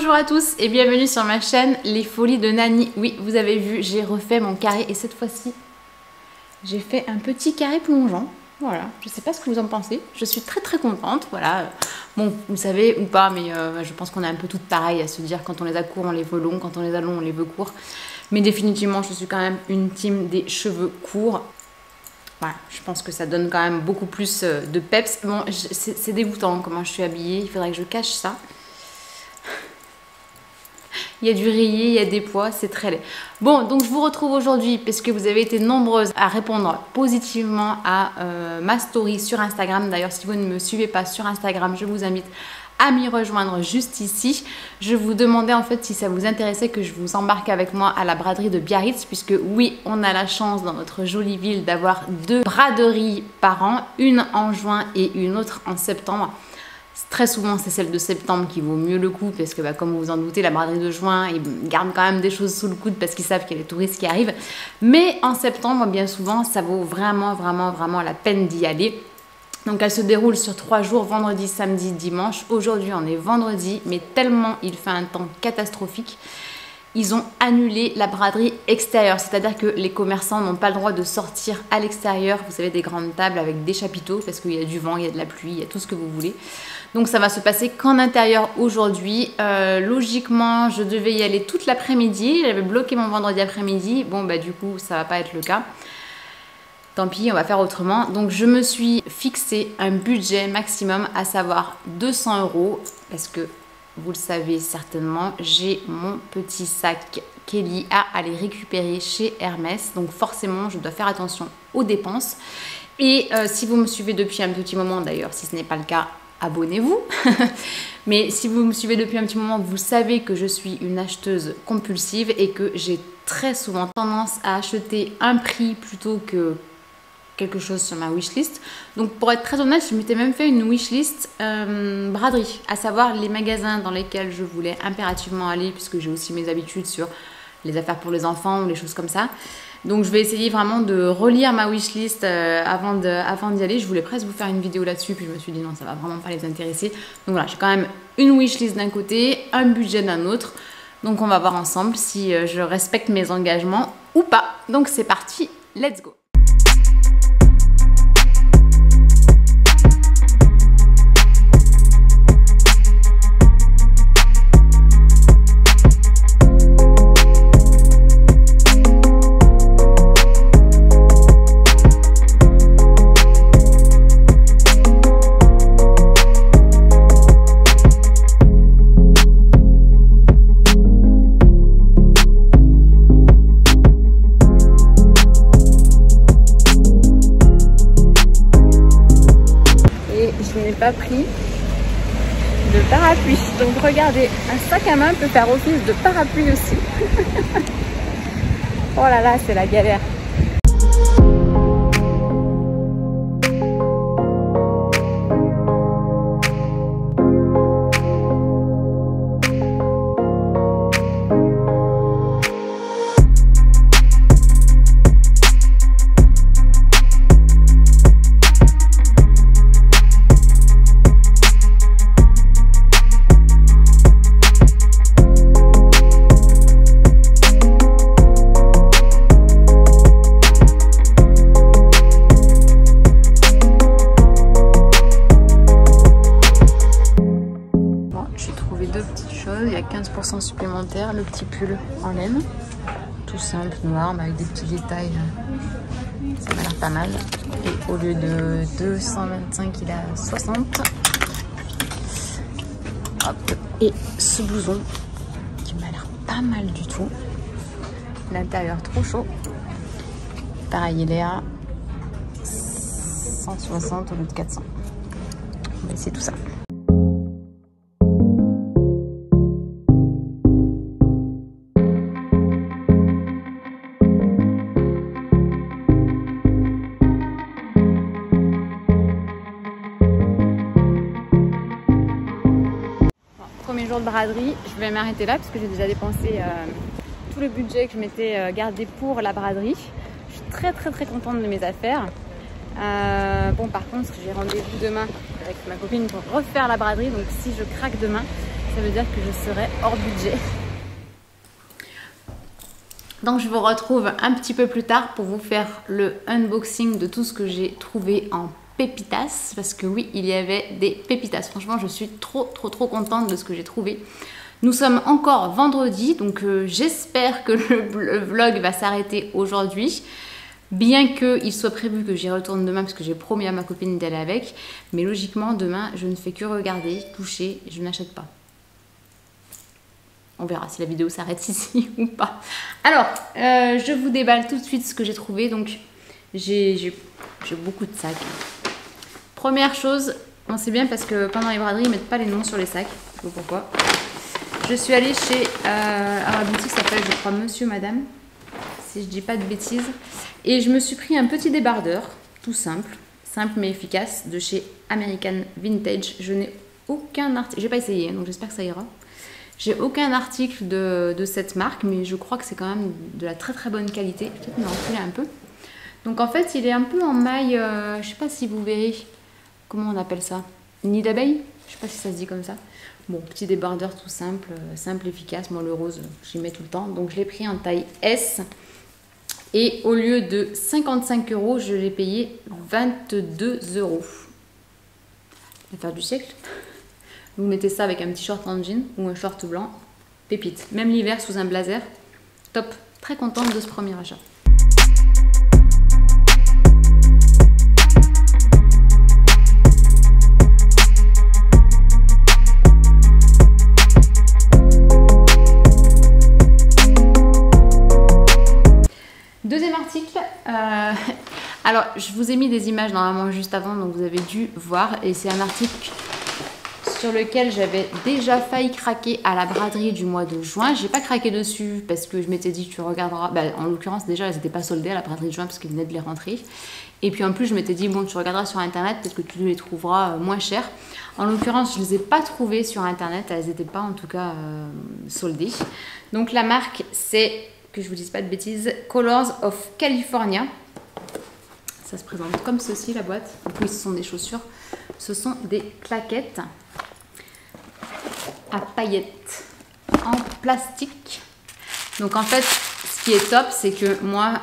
Bonjour à tous et bienvenue sur ma chaîne Les Folies de Nani. Oui, vous avez vu, j'ai refait mon carré et cette fois-ci, j'ai fait un petit carré plongeant. Voilà, je sais pas ce que vous en pensez, je suis très contente, voilà. Bon, vous savez ou pas, mais je pense qu'on est un peu toutes pareilles à se dire quand on les a courts, on les veut longs, quand on les a longs, on les veut courts. Mais définitivement, je suis quand même une team des cheveux courts. Voilà, je pense que ça donne quand même beaucoup plus de peps. Bon, c'est dégoûtant comment je suis habillée, il faudrait que je cache ça. Il y a du rayé, il y a des pois, c'est très laid. Bon, donc je vous retrouve aujourd'hui parce que vous avez été nombreuses à répondre positivement à ma story sur Instagram. D'ailleurs, si vous ne me suivez pas sur Instagram, je vous invite à m'y rejoindre juste ici. Je vous demandais en fait si ça vous intéressait que je vous embarque avec moi à la braderie de Biarritz, puisque oui, on a la chance dans notre jolie ville d'avoir 2 braderies par an, une en juin et une autre en septembre. Très souvent, c'est celle de septembre qui vaut mieux le coup parce que, comme vous vous en doutez, la braderie de juin, ils gardent quand même des choses sous le coude parce qu'ils savent qu'il y a les touristes qui arrivent. Mais en septembre, bien souvent, ça vaut vraiment la peine d'y aller. Donc, elle se déroule sur 3 jours, vendredi, samedi, dimanche. Aujourd'hui, on est vendredi, mais tellement il fait un temps catastrophique, ils ont annulé la braderie extérieure. C'est-à-dire que les commerçants n'ont pas le droit de sortir à l'extérieur. Vous savez, des grandes tables avec des chapiteaux parce qu'il y a du vent, il y a de la pluie, il y a tout ce que vous voulez. Donc ça va se passer qu'en intérieur aujourd'hui. Logiquement, je devais y aller toute l'après-midi. J'avais bloqué mon vendredi après-midi. Bon, du coup, ça va pas être le cas. Tant pis, on va faire autrement. Donc je me suis fixé un budget maximum, à savoir 200 € parce que vous le savez certainement, j'ai mon petit sac Kelly à aller récupérer chez Hermès. Donc forcément, je dois faire attention aux dépenses. Et si vous me suivez depuis un petit moment, d'ailleurs, si ce n'est pas le cas, abonnez-vous. Mais si vous me suivez depuis un petit moment, vous savez que je suis une acheteuse compulsive et que j'ai très souvent tendance à acheter un prix plutôt que quelque chose sur ma wishlist. Donc pour être très honnête, je m'étais même fait une wishlist braderie, à savoir les magasins dans lesquels je voulais impérativement aller, puisque j'ai aussi mes habitudes sur les affaires pour les enfants ou les choses comme ça. Donc je vais essayer vraiment de relire ma wishlist avant d'y aller. Je voulais presque vous faire une vidéo là-dessus, puis je me suis dit non, ça va vraiment pas les intéresser. Donc voilà, j'ai quand même une wishlist d'un côté, un budget d'un autre. Donc on va voir ensemble si je respecte mes engagements ou pas. Donc c'est parti, let's go! Pas pris de parapluie, donc regardez, un sac à main peut faire office de parapluie aussi. Oh là là, c'est la galère. Il y a 15% supplémentaire, le petit pull en laine, tout simple, noir, mais avec des petits détails, ça m'a l'air pas mal. Et au lieu de 225, il est à 60. Hop. Et ce blouson, qui m'a l'air pas mal du tout. L'intérieur trop chaud. Pareil, il est à 160 au lieu de 400. On va essayer tout ça. Premier jour de braderie, je vais m'arrêter là parce que j'ai déjà dépensé tout le budget que je m'étais gardé pour la braderie. Je suis très contente de mes affaires. Bon, par contre, j'ai rendez-vous demain avec ma copine pour refaire la braderie, donc si je craque demain, ça veut dire que je serai hors budget. Donc je vous retrouve un petit peu plus tard pour vous faire le unboxing de tout ce que j'ai trouvé en pépitas. Parce que oui, il y avait des pépitas. Franchement, je suis trop contente de ce que j'ai trouvé. Nous sommes encore vendredi, donc j'espère que le vlog va s'arrêter aujourd'hui. Bien qu'il soit prévu que j'y retourne demain parce que j'ai promis à ma copine d'aller avec. Mais logiquement, demain, je ne fais que regarder, toucher, et je n'achète pas. On verra si la vidéo s'arrête ici ou pas. Alors, je vous déballe tout de suite ce que j'ai trouvé. Donc, j'ai beaucoup de sacs. Première chose, bon, c'est bien parce que pendant les braderies, ils ne mettent pas les noms sur les sacs. Je sais pas pourquoi. Je suis allée chez un boutique qui s'appelle, je crois, Monsieur Madame, si je dis pas de bêtises. Et je me suis pris un petit débardeur, tout simple mais efficace, de chez American Vintage. Je n'ai aucun article, j'ai pas essayé, donc j'espère que ça ira. J'ai aucun article de cette marque, mais je crois que c'est quand même de la très bonne qualité. Je vais peut-être me reculer un peu. Donc en fait, il est un peu en maille, je sais pas si vous verrez, comment on appelle ça, nid d'abeille, je sais pas si ça se dit comme ça. Bon, petit débardeur tout simple, efficace. Moi, le rose, j'y mets tout le temps. Donc je l'ai pris en taille S. Et au lieu de 55 €, je l'ai payé 22 €. L'affaire du siècle. Vous mettez ça avec un petit short en jean ou un short blanc, pépite. Même l'hiver sous un blazer, top. Très contente de ce premier achat. Deuxième article, alors je vous ai mis des images normalement juste avant, donc vous avez dû voir, et c'est un article sur lequel j'avais déjà failli craquer à la braderie du mois de juin. J'ai pas craqué dessus parce que je m'étais dit tu regarderas, en l'occurrence déjà elles n'étaient pas soldées à la braderie de juin parce qu'ils venaient de les rentrer, et puis en plus je m'étais dit bon tu regarderas sur internet, peut-être que tu les trouveras moins chères. En l'occurrence je les ai pas trouvées sur internet, elles n'étaient pas en tout cas soldées. Donc la marque c'est, que je vous dise pas de bêtises, Colors of California. Ça se présente comme ceci la boîte. Donc oui, ce sont des chaussures, ce sont des claquettes à paillettes en plastique. Donc en fait, ce qui est top, c'est que moi,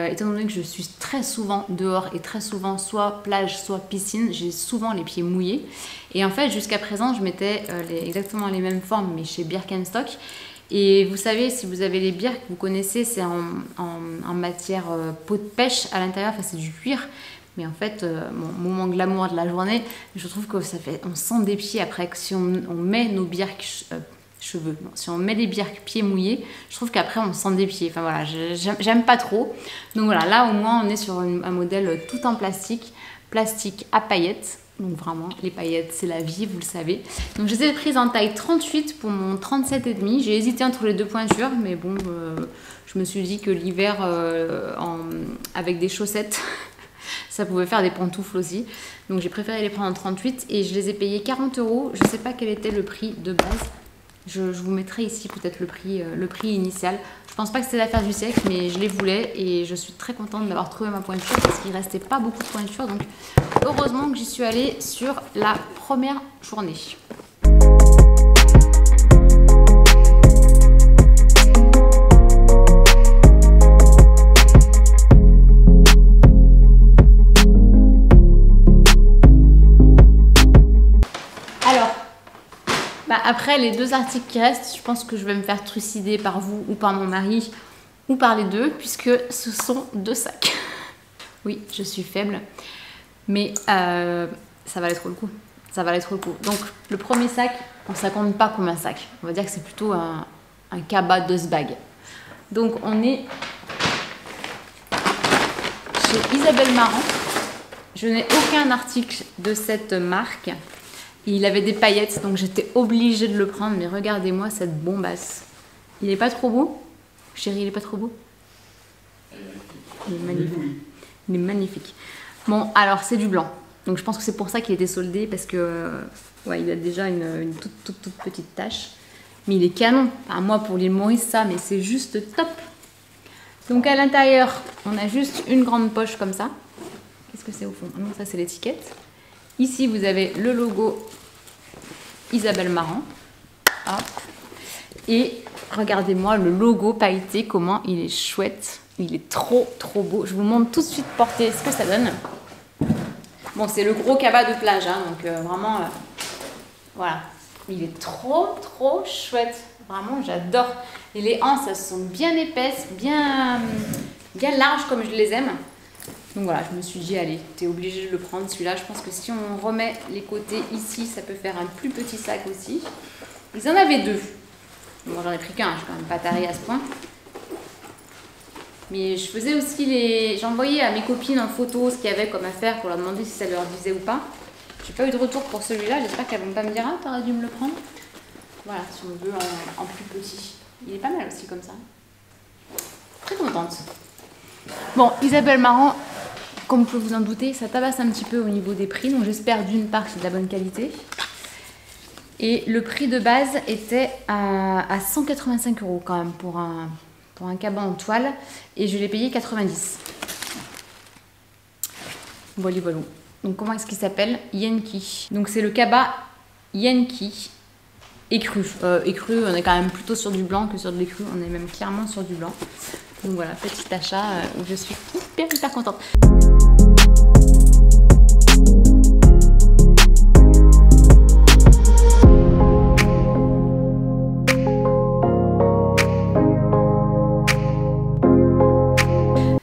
étant donné que je suis très souvent dehors et très souvent soit plage, soit piscine, j'ai souvent les pieds mouillés. Et en fait, jusqu'à présent, je mettais exactement les mêmes formes, mais chez Birkenstock. Et vous savez, si vous avez les Birk, vous connaissez, c'est en matière peau de pêche à l'intérieur, enfin c'est du cuir. Mais en fait, mon moment glamour de la journée, je trouve que ça fait, on sent des pieds après. Que si on met nos Birk cheveux, bon, si on met les Birk pieds mouillés, je trouve qu'après on sent des pieds. Enfin voilà, j'aime pas trop. Donc voilà, là au moins on est sur un modèle tout en plastique à paillettes. Donc vraiment, les paillettes, c'est la vie, vous le savez. Donc je les ai prises en taille 38 pour mon 37,5. J'ai hésité entre les deux pointures, mais bon, je me suis dit que l'hiver, avec des chaussettes, ça pouvait faire des pantoufles aussi. Donc j'ai préféré les prendre en 38 et je les ai payés 40 €. Je ne sais pas quel était le prix de base. Je vous mettrai ici peut-être le prix initial. Je pense pas que c'était l'affaire du siècle, mais je les voulais et je suis très contente d'avoir trouvé ma pointure parce qu'il restait pas beaucoup de pointures. Donc heureusement que j'y suis allée sur la première journée. Après les deux articles qui restent, je pense que je vais me faire trucider par vous ou par mon mari ou par les deux puisque ce sont deux sacs. Oui, je suis faible, mais ça valait trop le coup. Ça valait trop le coup. Donc le premier sac, ça compte pas comme un sac. On va dire que c'est plutôt un cabas de bag. Donc on est chez Isabelle Marant. Je n'ai aucun article de cette marque. Il avait des paillettes, donc j'étais obligée de le prendre. Mais regardez-moi cette bombasse. Il est pas trop beau? Chérie, il est pas trop beau? Il est magnifique. Il est magnifique. Bon, alors c'est du blanc. Donc je pense que c'est pour ça qu'il était soldé. Parce que ouais, il a déjà une toute petite tache. Mais il est canon. Enfin, moi, pour l'île Maurice, ça, mais c'est juste top. Donc à l'intérieur, on a juste une grande poche comme ça. Qu'est-ce que c'est au fond? Non, ça c'est l'étiquette. Ici, vous avez le logo Isabelle Marant. Hop. Et regardez-moi le logo pailleté, comment il est chouette. Il est trop beau. Je vous montre tout de suite porté ce que ça donne. Bon, c'est le gros cabas de plage, hein, donc vraiment, voilà. Il est trop chouette. Vraiment, j'adore. Et les anses, elles sont bien épaisses, bien larges comme je les aime. Donc voilà, je me suis dit, allez, t'es obligé de le prendre celui-là. Je pense que si on remet les côtés ici, ça peut faire un plus petit sac aussi. Ils en avaient deux. Moi, j'en ai pris qu'un, je suis quand même pas tarée à ce point. Mais je faisais aussi j'envoyais à mes copines en photo ce qu'il y avait comme affaire pour leur demander si ça leur disait ou pas. J'ai pas eu de retour pour celui-là, j'espère qu'elles vont pas me dire, ah, t'aurais dû me le prendre. Voilà, si on veut en plus petit. Il est pas mal aussi comme ça. Très contente. Bon, Isabelle Marant, comme vous pouvez vous en douter, ça tabasse un petit peu au niveau des prix. Donc j'espère d'une part que c'est de la bonne qualité. Et le prix de base était à 185 € quand même pour un cabas en toile. Et je l'ai payé 90. Voilà. Donc comment est-ce qu'il s'appelle? Yenki. Donc c'est le cabas Yenki écru. Écru, on est quand même plutôt sur du blanc que sur de l'écru. On est même clairement sur du blanc. Donc voilà, petit achat où je suis hyper contente.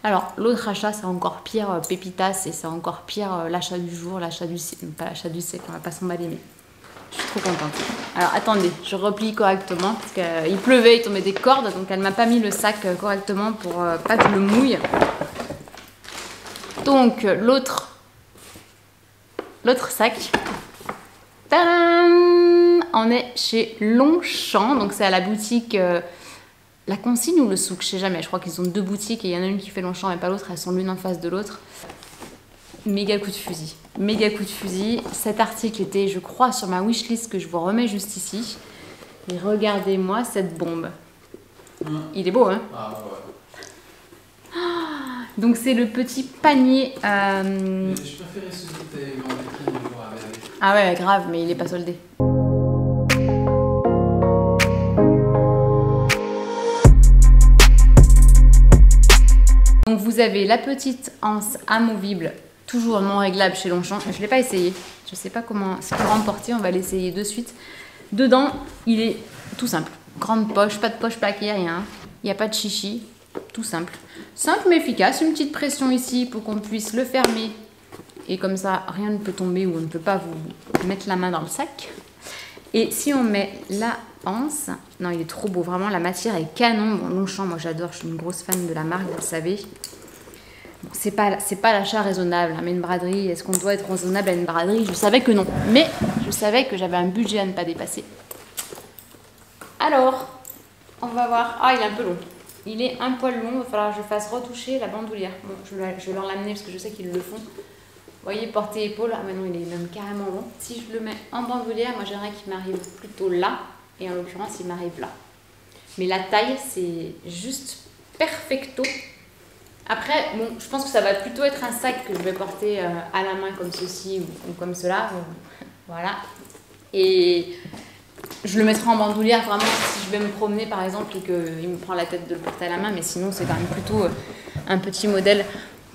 Alors, l'autre achat, c'est encore pire, Pépitas, et c'est encore pire, l'achat du jour, l'achat du siècle. Pas l'achat du siècle, on va pas s'emballer, mais je suis trop contente. Alors, attendez, je replie correctement, parce qu'il pleuvait, il tombait des cordes, donc elle m'a pas mis le sac correctement pour pas que je le mouille. Donc, l'autre sac, tadam, on est chez Longchamp, donc c'est à la boutique... La consigne ou le souk, je sais jamais, je crois qu'ils ont deux boutiques et il y en a une qui fait Longchamp et pas l'autre, elles sont l'une en face de l'autre. Méga coup de fusil, méga coup de fusil. Cet article était, je crois, sur ma wishlist que je vous remets juste ici. Et regardez-moi cette bombe. Il est beau, hein? Ah ouais. Donc c'est le petit panier... Mais je préférais celui que t'avais vendu. Ah ouais, grave, mais il est pas soldé. Donc vous avez la petite anse amovible, toujours non réglable chez Longchamp. Je ne l'ai pas essayé, je ne sais pas comment se remporter, on va l'essayer de suite. Dedans, il est tout simple. Grande poche, pas de poche plaquée, rien. Il n'y a pas de chichi, tout simple. Simple mais efficace, une petite pression ici pour qu'on puisse le fermer. Et comme ça, rien ne peut tomber ou on ne peut pas vous mettre la main dans le sac. Et si on met la anse, non, il est trop beau, vraiment, la matière est canon. Bon, Longchamp, moi j'adore, je suis une grosse fan de la marque, vous le savez. Bon, c'est pas l'achat raisonnable, hein, mais une braderie, est-ce qu'on doit être raisonnable à une braderie? Je savais que non, mais je savais que j'avais un budget à ne pas dépasser. Alors, on va voir. Ah, il est un peu long. Il est un poil long, il va falloir que je fasse retoucher la bandoulière. Bon, je vais leur l'amener parce que je sais qu'ils le font. Vous voyez, portée épaule, ah mais non, il est même carrément long. Si je le mets en bandoulière, moi j'aimerais qu'il m'arrive plutôt là, et en l'occurrence, il m'arrive là. Mais la taille, c'est juste perfecto. Après, bon, je pense que ça va plutôt être un sac que je vais porter à la main comme ceci ou comme cela. Voilà. Et je le mettrai en bandoulière vraiment si je vais me promener par exemple et qu'il me prend la tête de le porter à la main. Mais sinon, c'est quand même plutôt un petit modèle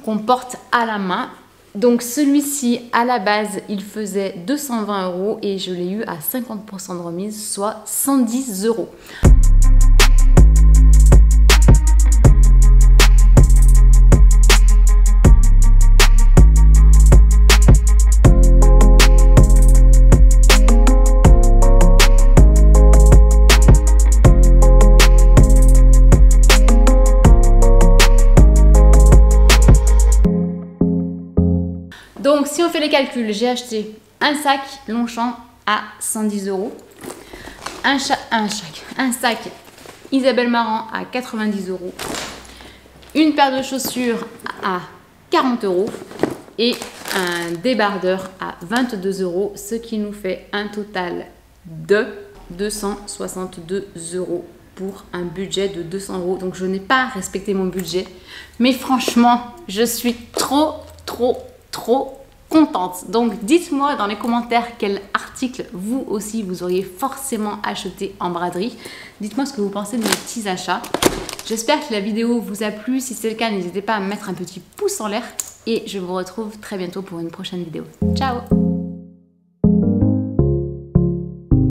qu'on porte à la main. Donc celui-ci, à la base, il faisait 220 € et je l'ai eu à 50% de remise, soit 110 €. Donc, si on fait les calculs, j'ai acheté un sac Longchamp à 110 €, un sac Isabelle Marant à 90 €, une paire de chaussures à 40 € et un débardeur à 22 €, ce qui nous fait un total de 262 € pour un budget de 200 €. Donc, je n'ai pas respecté mon budget, mais franchement, je suis trop contente. Donc dites-moi dans les commentaires quel article vous aussi vous auriez forcément acheté en braderie. Dites-moi ce que vous pensez de mes petits achats. J'espère que la vidéo vous a plu. Si c'est le cas, n'hésitez pas à me mettre un petit pouce en l'air et je vous retrouve très bientôt pour une prochaine vidéo. Ciao!